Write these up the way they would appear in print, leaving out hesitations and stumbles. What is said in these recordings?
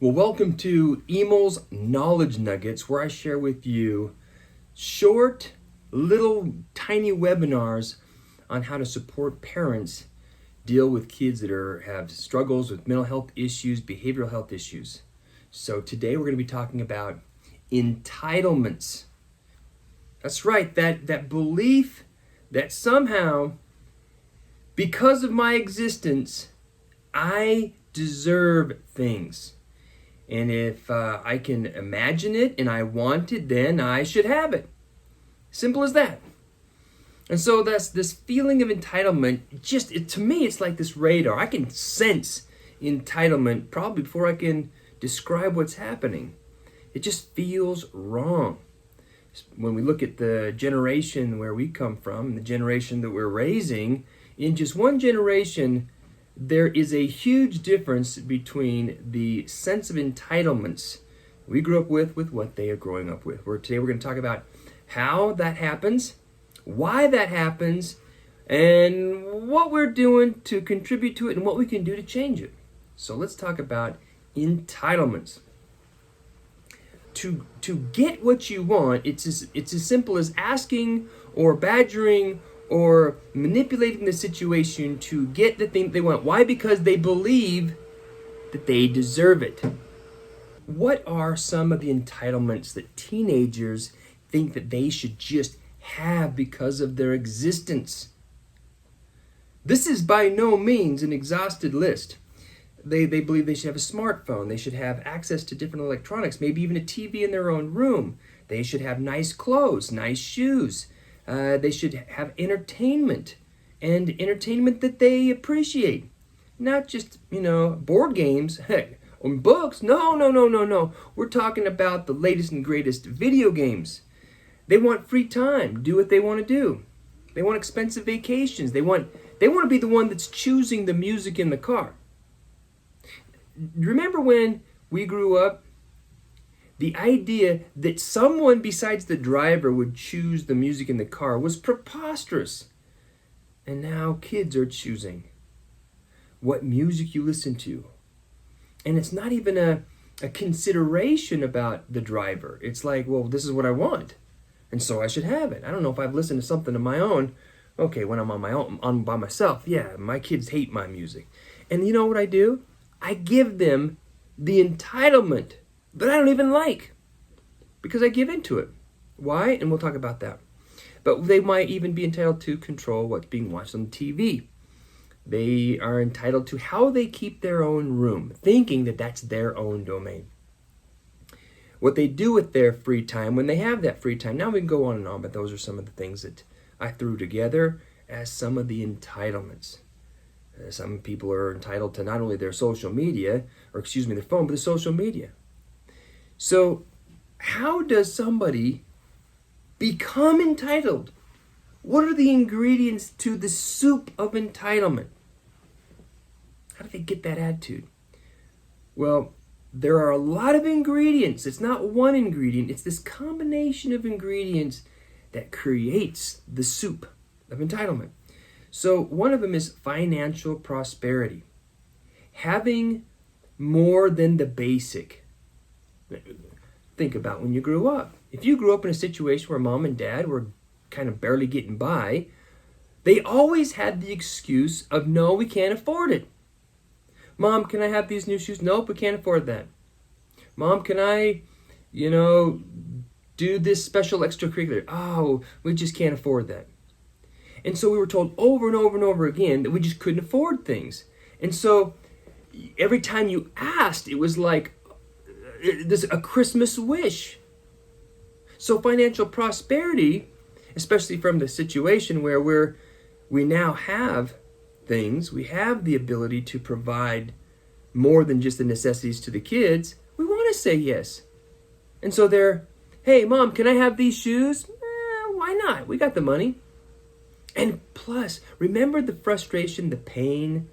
Well, welcome to Emil's Knowledge Nuggets, where I share with you short, little, tiny webinars on how to support parents deal with kids that have struggles with mental health issues, behavioral health issues. So today we're going to be talking about entitlements. That's right, that belief that somehow, because of my existence, I deserve things. And if I can imagine it and I want it, then I should have it. Simple as that. And so that's this feeling of entitlement. To me, it's like this radar. I can sense entitlement probably before I can describe what's happening. It just feels wrong. When we look at the generation where we come from, the generation that we're raising, in just one generation, there is a huge difference between the sense of entitlements we grew up with what they are growing up with. Today we're going to talk about how that happens, why that happens, and what we're doing to contribute to it and what we can do to change it. So let's talk about entitlements. To get what you want, it's as simple as asking or badgering or manipulating the situation to get the thing they want. Why? Because they believe that they deserve it. What are some of the entitlements that teenagers think that they should just have because of their existence? This is by no means an exhausted list. They believe they should have a smartphone. They should have access to different electronics, maybe even a TV in their own room. They should have nice clothes, nice shoes. They should have entertainment, and entertainment that they appreciate. Not just, board games, heck, or books. No. We're talking about the latest and greatest video games. They want free time, do what they want to do. They want expensive vacations. They want to be the one that's choosing the music in the car. Remember when we grew up? The idea that someone besides the driver would choose the music in the car was preposterous. And now kids are choosing what music you listen to. And it's not even a consideration about the driver. It's like, well, this is what I want, and so I should have it. I don't know if I've listened to something of my own. Okay, when I'm on my own, by myself, yeah, my kids hate my music. And you know what I do? I give them the entitlement that I don't even like, because I give into it. Why? And we'll talk about that. But they might even be entitled to control what's being watched on TV. They are entitled to how they keep their own room, thinking that that's their own domain. What they do with their free time when they have that free time. Now we can go on and on, but those are some of the things that I threw together as some of the entitlements. Some people are entitled to not only their social media, their phone, but the social media. So, how does somebody become entitled? What are the ingredients to the soup of entitlement? How do they get that attitude? Well, there are a lot of ingredients. It's not one ingredient. It's this combination of ingredients that creates the soup of entitlement. So, one of them is financial prosperity. Having more than the basic. Think about when you grew up. If you grew up in a situation where mom and dad were kind of barely getting by, they always had the excuse of, no, we can't afford it. Mom, can I have these new shoes? Nope, we can't afford that. Mom, can I, do this special extracurricular? Oh, we just can't afford that. And so we were told over and over and over again that we just couldn't afford things. And so every time you asked, it was like a Christmas wish. So financial prosperity, especially from the situation where we now have things, we have the ability to provide more than just the necessities to the kids, we want to say yes. And so hey, Mom, can I have these shoes? Why not? We got the money. And plus, remember the frustration, the pain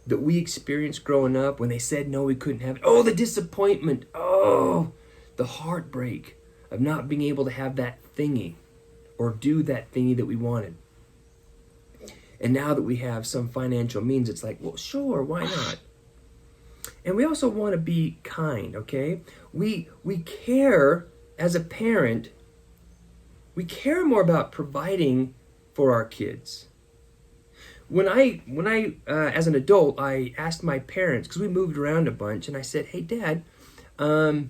that we experienced growing up when they said no, we couldn't have it. Oh, the disappointment. Oh, the heartbreak of not being able to have that thingy or do that thingy that we wanted. And now that we have some financial means, it's like, well, sure, why not? And we also want to be kind, okay? We care as a parent, we care more about providing for our kids. When I as an adult, I asked my parents, because we moved around a bunch, and I said, "Hey, Dad, how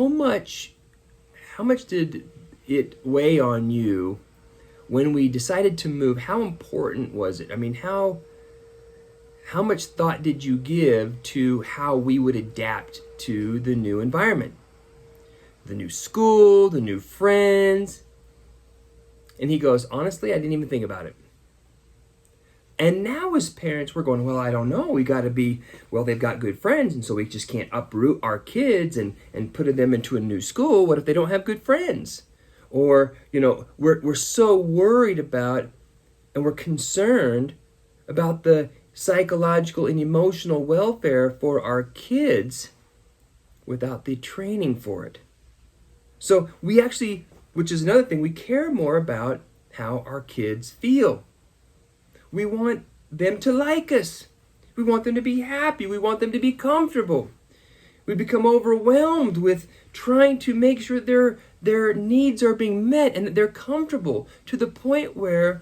much did it weigh on you when we decided to move? How important was it? I mean, how much thought did you give to how we would adapt to the new environment? The new school, the new friends?" And he goes, "Honestly, I didn't even think about it." And now as parents, we're going, "Well, I don't know. We got to be, well, they've got good friends, and so we just can't uproot our kids and put them into a new school. What if they don't have good friends?" Or, we're so worried about and we're concerned about the psychological and emotional welfare for our kids without the training for it. So we actually, which is another thing, we care more about how our kids feel. We want them to like us. We want them to be happy. We want them to be comfortable. We become overwhelmed with trying to make sure their needs are being met and that they're comfortable, to the point where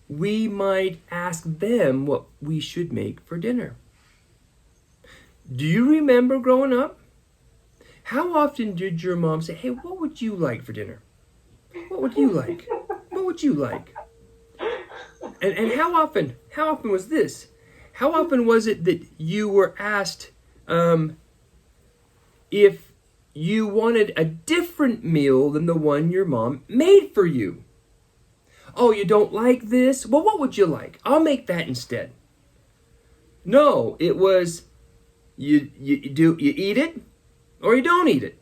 we might ask them what we should make for dinner. Do you remember growing up? How often did your mom say, "Hey, what would you like for dinner? What would you like? What would you like?" And how often was this? How often was it that you were asked if you wanted a different meal than the one your mom made for you? "Oh, you don't like this? Well, what would you like? I'll make that instead." No, it was you eat it or you don't eat it.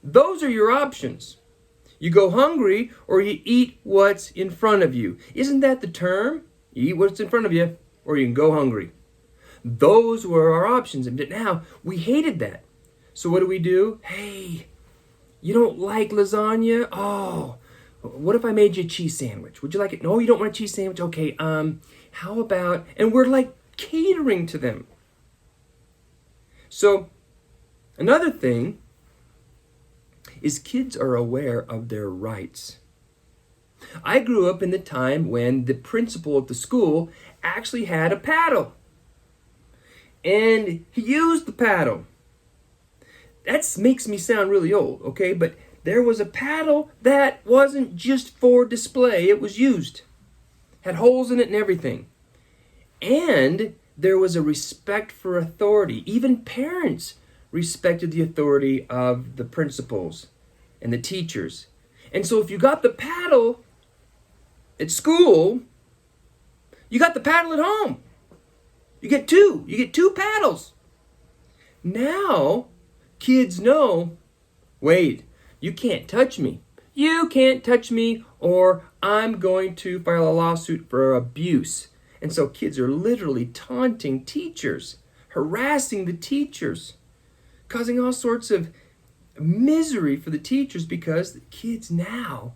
Those are your options. You go hungry or you eat what's in front of you. Isn't that the term? You eat what's in front of you or you can go hungry. Those were our options. And now we hated that. So what do? "Hey, you don't like lasagna? Oh, what if I made you a cheese sandwich? Would you like it?" "No, you don't want a cheese sandwich? Okay, how about..." And we're like catering to them. So another thing is kids are aware of their rights. I grew up in the time when the principal at the school actually had a paddle. And he used the paddle. That makes me sound really old, okay? But there was a paddle that wasn't just for display, it was used. Had holes in it and everything. And there was a respect for authority. Even parents respected the authority of the principals and the teachers. And so if you got the paddle at school, you got the paddle at home. You get two paddles. Now, kids know, wait, you can't touch me. You can't touch me, or I'm going to file a lawsuit for abuse. And so kids are literally taunting teachers, harassing the teachers, causing all sorts of misery for the teachers, because the kids now,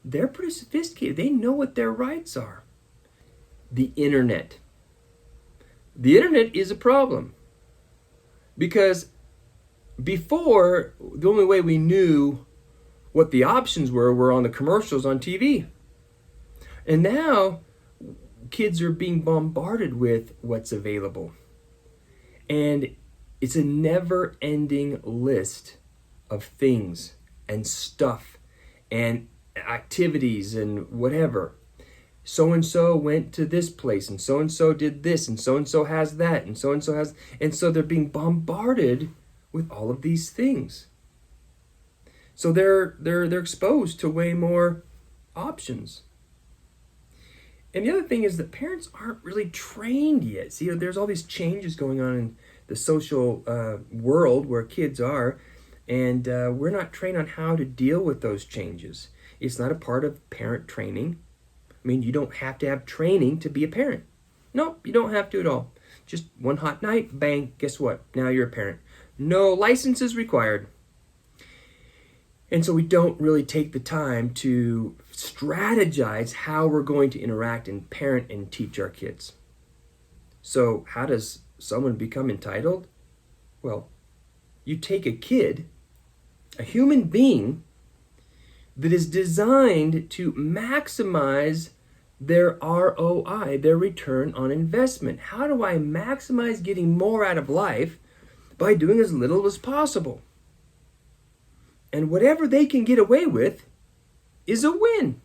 they're pretty sophisticated. They know what their rights are. The internet. The internet is a problem, because before, the only way we knew what the options were on the commercials on TV. And now kids are being bombarded with what's available. And it's a never-ending list of things and stuff and activities and whatever. So-and-so went to this place, and so-and-so did this, and so-and-so has that, and so-and-so has... And so they're being bombarded with all of these things. So they're exposed to way more options. And the other thing is that parents aren't really trained yet. See, there's all these changes going on in the social world where kids are, and we're not trained on how to deal with those changes. It's not a part of parent training. I mean, you don't have to have training to be a parent. Nope, you don't have to at all. Just one hot night, bang, guess what? Now you're a parent. No licenses required. And so we don't really take the time to strategize how we're going to interact and parent and teach our kids. So how does someone become entitled? Well, you take a kid, a human being, that is designed to maximize their ROI, their return on investment. How do I maximize getting more out of life? By doing as little as possible. And whatever they can get away with is a win.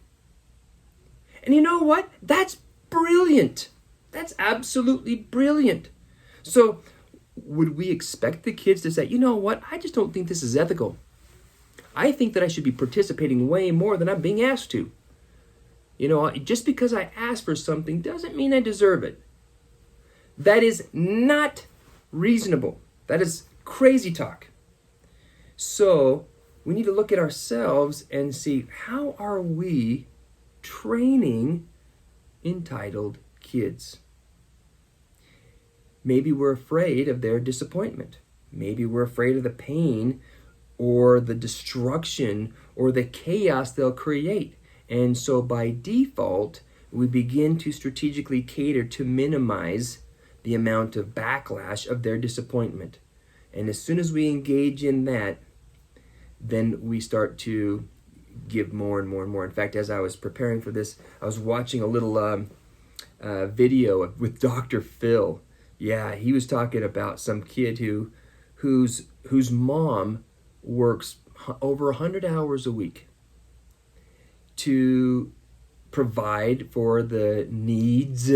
And you know what? That's brilliant. That's absolutely brilliant. So would we expect the kids to say, you know what? I just don't think this is ethical. I think that I should be participating way more than I'm being asked to. You know, just because I ask for something doesn't mean I deserve it. That is not reasonable. That is crazy talk. So we need to look at ourselves and see, how are we training entitled kids? Maybe we're afraid of their disappointment. Maybe we're afraid of the pain or the destruction or the chaos they'll create. And so by default, we begin to strategically cater to minimize the amount of backlash of their disappointment. And as soon as we engage in that, then we start to give more and more and more. In fact, as I was preparing for this, I was watching a little video with Dr. Phil. Yeah, he was talking about some kid whose mom works over 100 hours a week to provide for the needs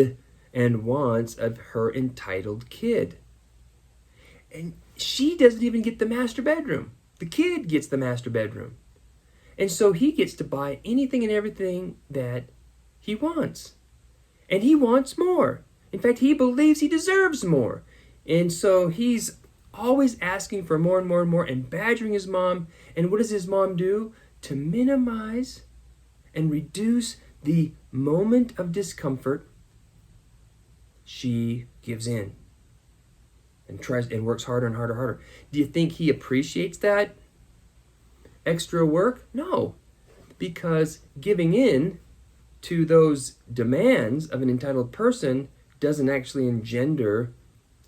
and wants of her entitled kid. And she doesn't even get the master bedroom. The kid gets the master bedroom. And so he gets to buy anything and everything that he wants. And he wants more. In fact, he believes he deserves more. And so he's always asking for more and more and more and badgering his mom. And what does his mom do? To minimize and reduce the moment of discomfort, she gives in and tries and works harder and harder and harder. Do you think he appreciates that extra work? No, because giving in to those demands of an entitled person doesn't actually engender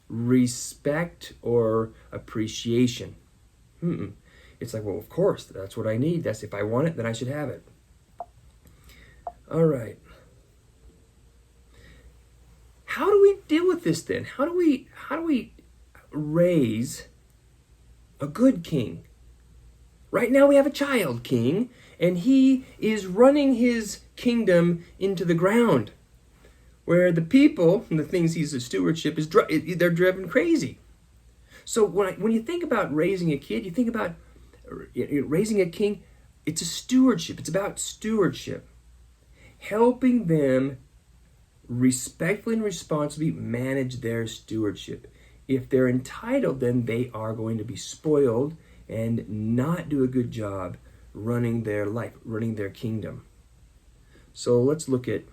respect or appreciation. It's like, well, of course, that's what I need. That's, if I want it, then I should have it. All right. How do we deal with this then? How do we raise a good king? Right now we have a child king, and he is running his kingdom into the ground, where the people and the things he's a stewardship is they're driven crazy. So when you think about raising a kid, you think about raising a king. It's a stewardship. It's about stewardship, helping them respectfully and responsibly manage their stewardship. If they're entitled, then they are going to be spoiled and not do a good job running their life, running their kingdom. So let's look at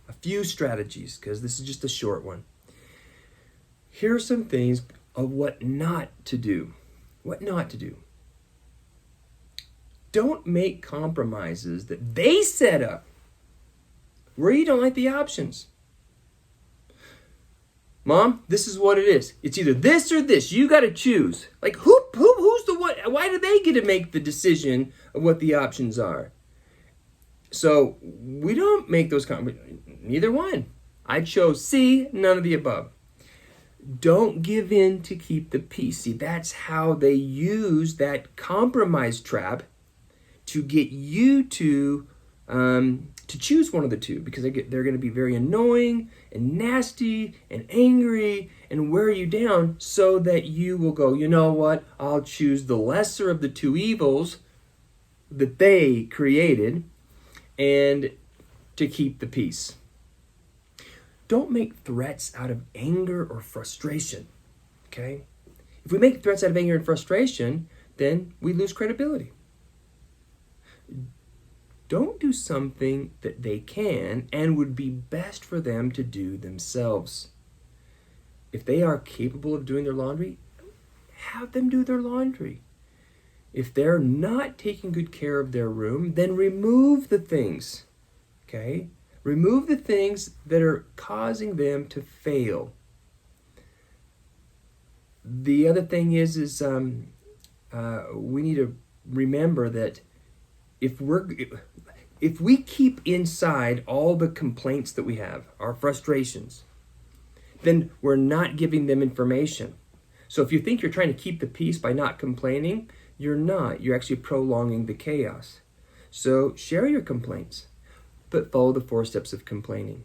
a few strategies, because this is just a short one. Here are some things of what not to do. What not to do. Don't make compromises that they set up where you don't like the options. Mom, this is what it is. It's either this or this. You got to choose. Like, who's the one? Why do they get to make the decision of what the options are? So we don't make those compromises. Neither one. I chose C, none of the above. Don't give in to keep the peace. See, that's how they use that compromise trap to get you to choose one of the two, because they're going to be very annoying and nasty and angry and wear you down, so that you will go, you know what, I'll choose the lesser of the two evils that they created and to keep the peace. Don't make threats out of anger or frustration, okay? If we make threats out of anger and frustration, then we lose credibility. Don't do something that they can and would be best for them to do themselves. If they are capable of doing their laundry, have them do their laundry. If they're not taking good care of their room, then remove the things, okay? Remove the things that are causing them to fail. The other thing is we need to remember that if we keep inside all the complaints that we have, our frustrations, then we're not giving them information. So if you think you're trying to keep the peace by not complaining, you're not. You're actually prolonging the chaos. So share your complaints, but follow the 4 steps of complaining.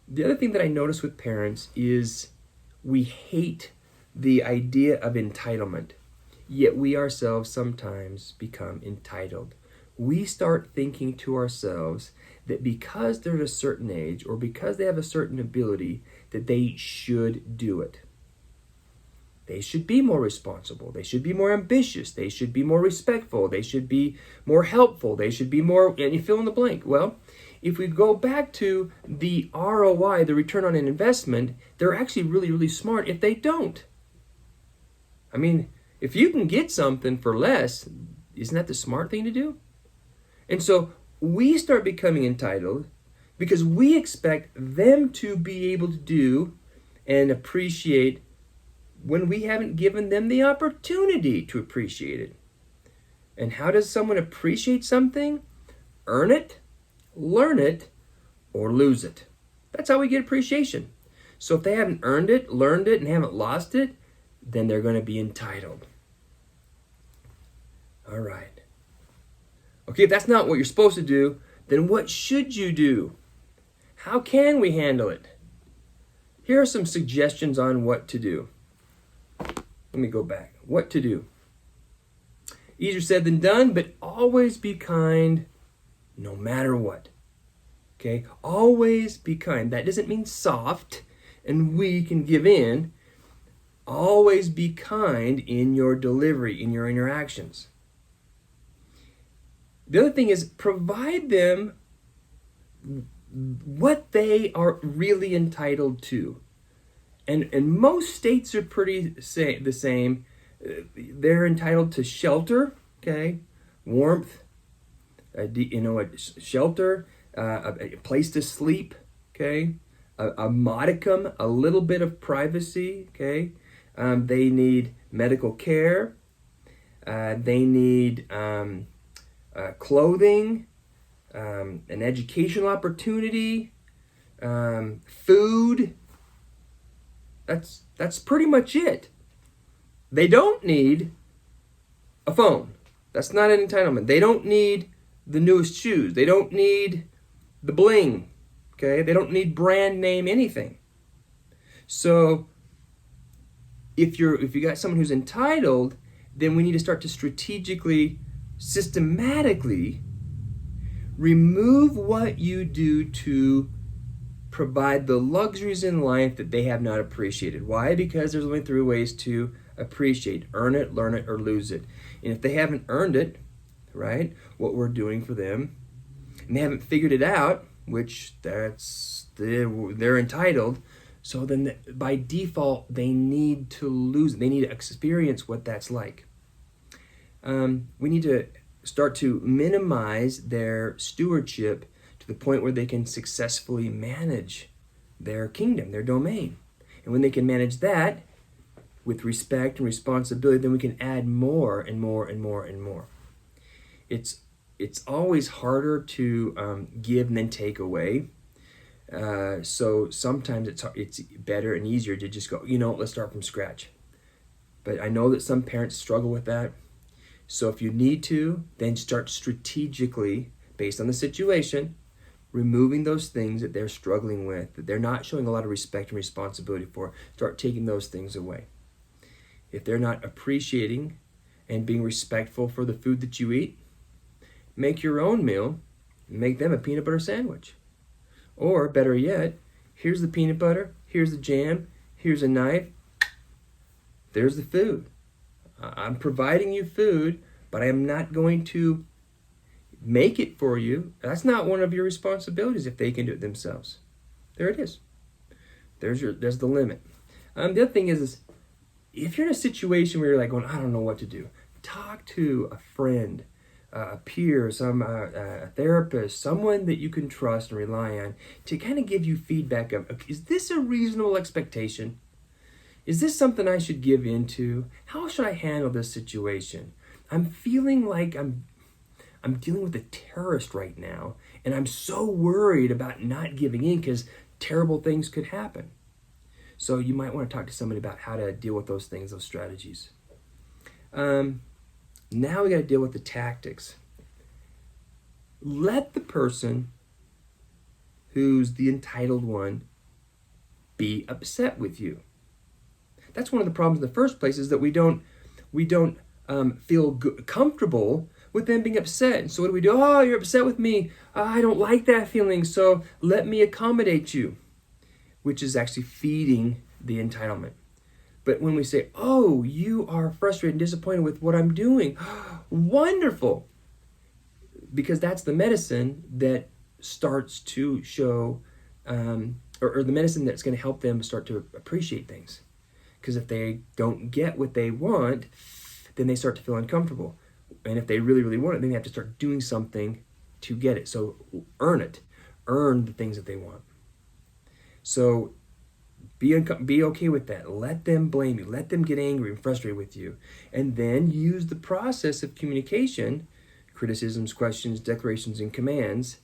The other thing that I notice with parents is we hate the idea of entitlement, yet we ourselves sometimes become entitled. We start thinking to ourselves that because they're at a certain age or because they have a certain ability, that they should do it. They should be more responsible. They should be more ambitious. They should be more respectful. They should be more helpful. They should be more, and you fill in the blank. Well, if we go back to the ROI, the return on an investment, they're actually really, really smart if they don't. I mean, if you can get something for less, isn't that the smart thing to do? And so we start becoming entitled because we expect them to be able to do and appreciate when we haven't given them the opportunity to appreciate it. And how does someone appreciate something? Earn it, learn it, or lose it. That's how we get appreciation. So if they haven't earned it, learned it, and haven't lost it, then they're going to be entitled. All right. Okay, if that's not what you're supposed to do, then what should you do? How can we handle it? Here are some suggestions on what to do. Let me go back. What to do. Easier said than done, but always be kind no matter what. Okay? Always be kind. That doesn't mean soft and weak and give in. Always be kind in your delivery, in your interactions. The other thing is provide them what they are really entitled to. And most states are pretty the same. They're entitled to shelter, okay, warmth, a shelter, a place to sleep, okay, a modicum, a little bit of privacy, okay. They need medical care. They need clothing, an educational opportunity, food. That's pretty much it. They don't need a phone. That's not an entitlement. They don't need the newest shoes. They don't need the bling. Okay? They don't need brand name anything. So if you got someone who's entitled, then we need to start to strategically, systematically remove what you do to provide the luxuries in life that they have not appreciated. Why? Because there's only 3 ways to appreciate: earn it, learn it, or lose it. And if they haven't earned it, right, what we're doing for them, and they haven't figured it out, which they're entitled, so then by default they need to lose it. They need to experience what that's like. We need to start to minimize their stewardship to the point where they can successfully manage their kingdom, their domain. And when they can manage that with respect and responsibility, then we can add more and more and more and more. It's always harder to give and then take away. So sometimes it's better and easier to just go, let's start from scratch. But I know that some parents struggle with that. So if you need to, then start strategically, based on the situation, removing those things that they're struggling with, that they're not showing a lot of respect and responsibility for. Start taking those things away. If they're not appreciating and being respectful for the food that you eat, make your own meal and make them a peanut butter sandwich. Or better yet, here's the peanut butter, here's the jam, here's a knife, there's the food. I'm providing you food, but I am not going to make it for you. That's not one of your responsibilities if they can do it themselves. There it is. There's the limit. The other thing is if you're in a situation where you're like going, I don't know what to do, talk to a friend, a peer, a therapist, someone that you can trust and rely on to kind of give you feedback of, is this a reasonable expectation? Is this something I should give into? How should I handle this situation? I'm feeling like I'm dealing with a terrorist right now, and I'm so worried about not giving in because terrible things could happen. So you might want to talk to somebody about how to deal with those things, those strategies. Now we got to deal with the tactics. Let the person who's the entitled one be upset with you. That's one of the problems in the first place, is that we don't feel comfortable with them being upset. And so what do? Oh, you're upset with me. I don't like that feeling, so let me accommodate you, which is actually feeding the entitlement. But when we say, oh, you are frustrated and disappointed with what I'm doing, wonderful, because that's the medicine that starts to show, or the medicine that's going to help them start to appreciate things. Because if they don't get what they want, then they start to feel uncomfortable. And if they really, really want it, then they have to start doing something to get it. So earn it. Earn the things that they want. So be okay with that. Let them blame you. Let them get angry and frustrated with you. And then use the process of communication, criticisms, questions, declarations, and commands,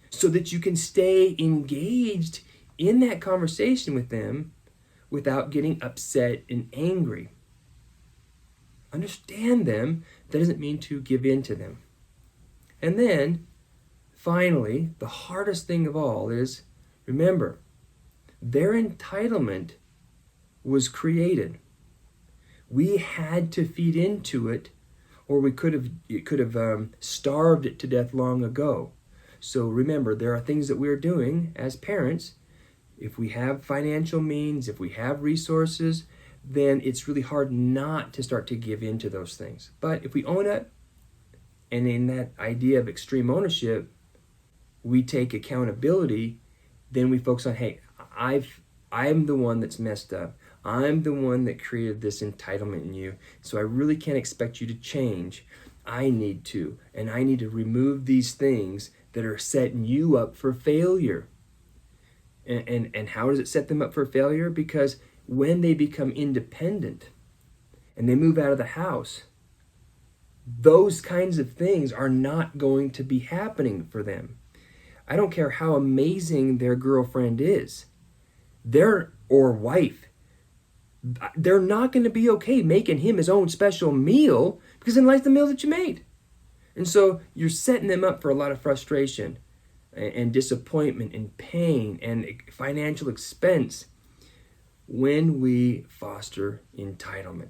so that you can stay engaged in that conversation with them without getting upset and angry. Understand them. That doesn't mean to give in to them. And then, finally, the hardest thing of all is, remember, their entitlement was created. We had to feed into it, or it could have starved it to death long ago. So remember, there are things that we're doing as parents. If we have financial means, if we have resources, then it's really hard not to start to give in to those things. But if we own it, and in that idea of extreme ownership, we take accountability, then we focus on, hey, I'm the one that's messed up. I'm the one that created this entitlement in you. So I really can't expect you to change. I need to. And I need to remove these things that are setting you up for failure. And how does it set them up for failure? Because when they become independent and they move out of the house, those kinds of things are not going to be happening for them. I don't care how amazing their girlfriend is, or wife, they're not going to be okay making him his own special meal because he likes the meal that you made. And so you're setting them up for a lot of frustration and disappointment and pain and financial expense when we foster entitlement.